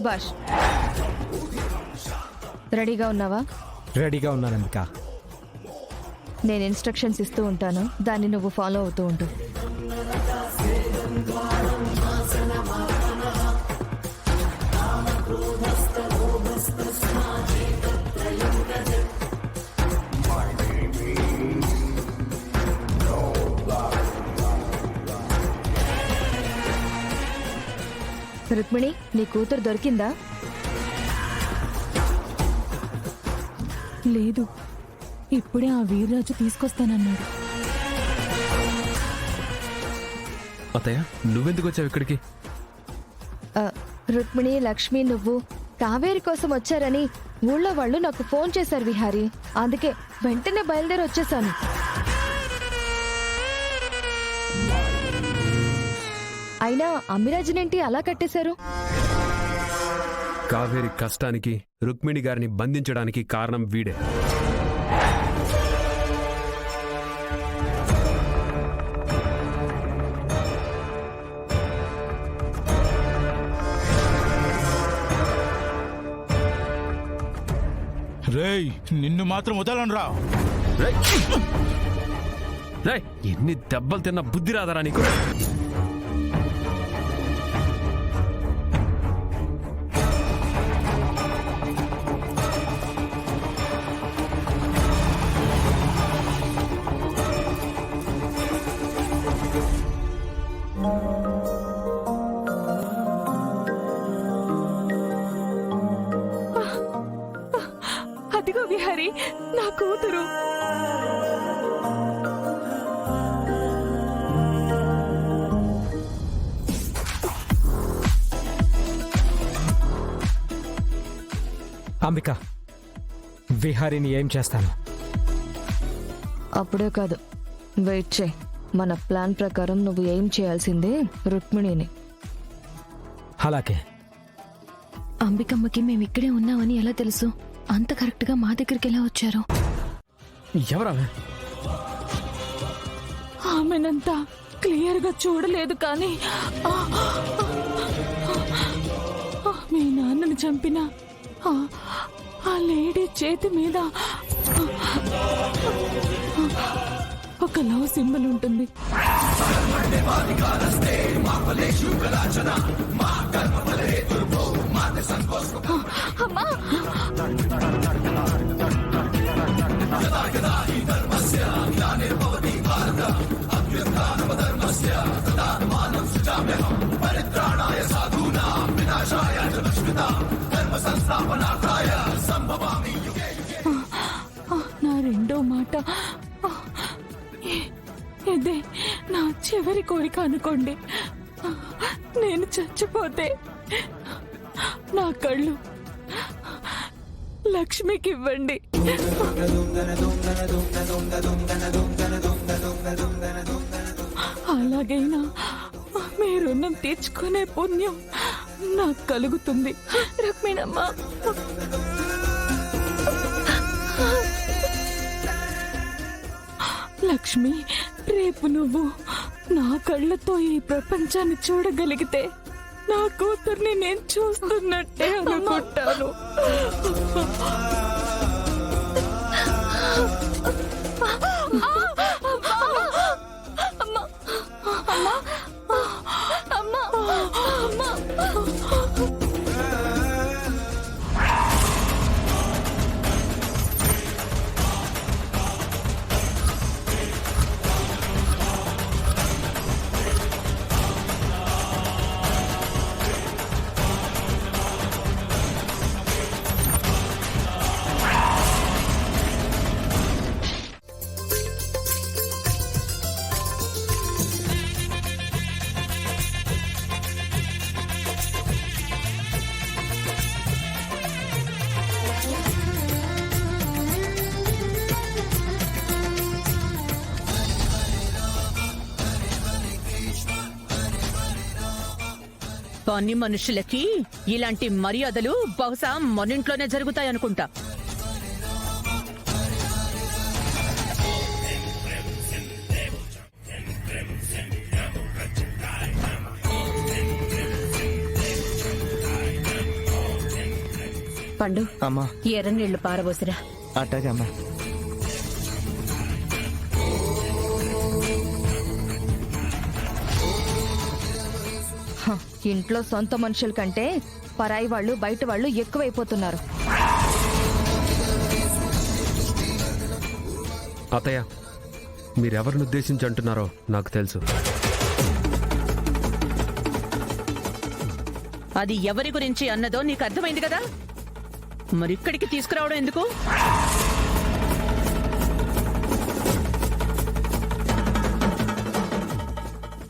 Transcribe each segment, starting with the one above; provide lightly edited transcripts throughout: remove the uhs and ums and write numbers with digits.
సుభాష్, రెడీగా ఉన్నావా? రెడీగా ఉన్నాను అంబిక. నేను ఇన్స్ట్రక్షన్స్ ఇస్తూ ఉంటాను, దాన్ని నువ్వు ఫాలో అవుతూ ఉంటు. రుక్మిణి, నీ కూతురు దొరికిందా? లేదు, ఇప్పుడే ఆ వీర్రాజు తీసుకొస్తానన్నాడు. అత్తయ్య, నువ్వెందుకు వచ్చావు ఇక్కడికి? రుక్మిణి, లక్ష్మి, నువ్వు కావేరి కోసం వచ్చారని ఊళ్ళో వాళ్ళు నాకు ఫోన్ చేశారు విహారీ. అందుకే వెంటనే బయలుదేరి వచ్చేసాను. అయినా అమ్మిరాజునేంటి అలా కట్టేశారు? కావేరి కష్టానికి, రుక్మిణి గారిని బంధించడానికి కారణం వీడే. రేయ్, నిన్ను మాత్రం వదలనురా. ఎన్ని దెబ్బలు తిన్న బుద్ధి రాదరా నీకు? అదిగో విహారీ, నా కూతురు. అంబిక, విహారీని ఏం చేస్తాను? అప్పుడే కాదు, వెయిట్ చేయి. మన ప్లాన్ ప్రకారం నువ్వు ఏం చేయాల్సిందే రుక్మిణిని. అలాగే. అంబికమ్మకి మేమిక్కడే ఉన్నామని ఎలా తెలుసు? అంత కరెక్ట్ గా మా దగ్గరికి ఎలా వచ్చారు? ఎవరా? ఆమెనంతా క్లియర్ గా చూడలేదు, కానీ మీ నాన్నని చంపిన ఆ లేడీ చేతి మీద ఒక లవ్ సింబల్ ఉంటుంది. అమ్మా, నా రెండో మాట ఇదే నా చివరి కోరిక అనుకోండి. నేను చచ్చిపోతే నా కళ్ళు లక్ష్మికి ఇవ్వండి. అలాగైనా మీ రుణం తీర్చుకునే పుణ్యం నాకు కలుగుతుంది. రుక్మిణమ్మ, లక్ష్మి, రేపు నువ్వు నా కళ్ళతో ఈ ప్రపంచాన్ని చూడగలిగితే నా కూతుర్ని నేను చూస్తున్నట్టే అనుకుంటాను. పని మనుషులకి ఇలాంటి మర్యాదలు బహుశా మనింట్లోనే జరుగుతాయనుకుంటా. పండు అమ్మా ఎర్రనీళ్లు పారబోసిరా. అట్టాగే అమ్మా. హ, ఇంట్లో సొంత మనుషుల కంటే పరాయి వాళ్ళు బయట వాళ్ళు ఎక్కువైపోతున్నారు. అత్తయ్య మీరెవరిని ఉద్దేశించి అంటున్నారో నాకు తెలుసు. అది ఎవరి గురించి అన్నదో నీకు అర్థమైంది కదా, మరిక్కడికి తీసుకురావడం ఎందుకు?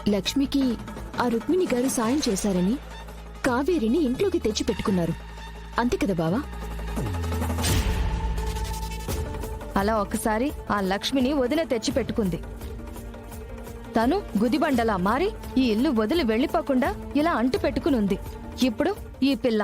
లక్ష్మికి ఆ రుక్మిణి గారు సాయం చేశారని కావేరిని ఇంట్లోకి తెచ్చి పెట్టుకున్నారు. అంతే కదా బావా? అలా ఒకసారి ఆ లక్ష్మిని వదిన తెచ్చి పెట్టుకుంది. తను గుదిబండలా మారి ఈ ఇల్లు వదిలి వెళ్లిపోకుండా ఇలా అంటు పెట్టుకునుంది. ఇప్పుడు ఈ పిల్ల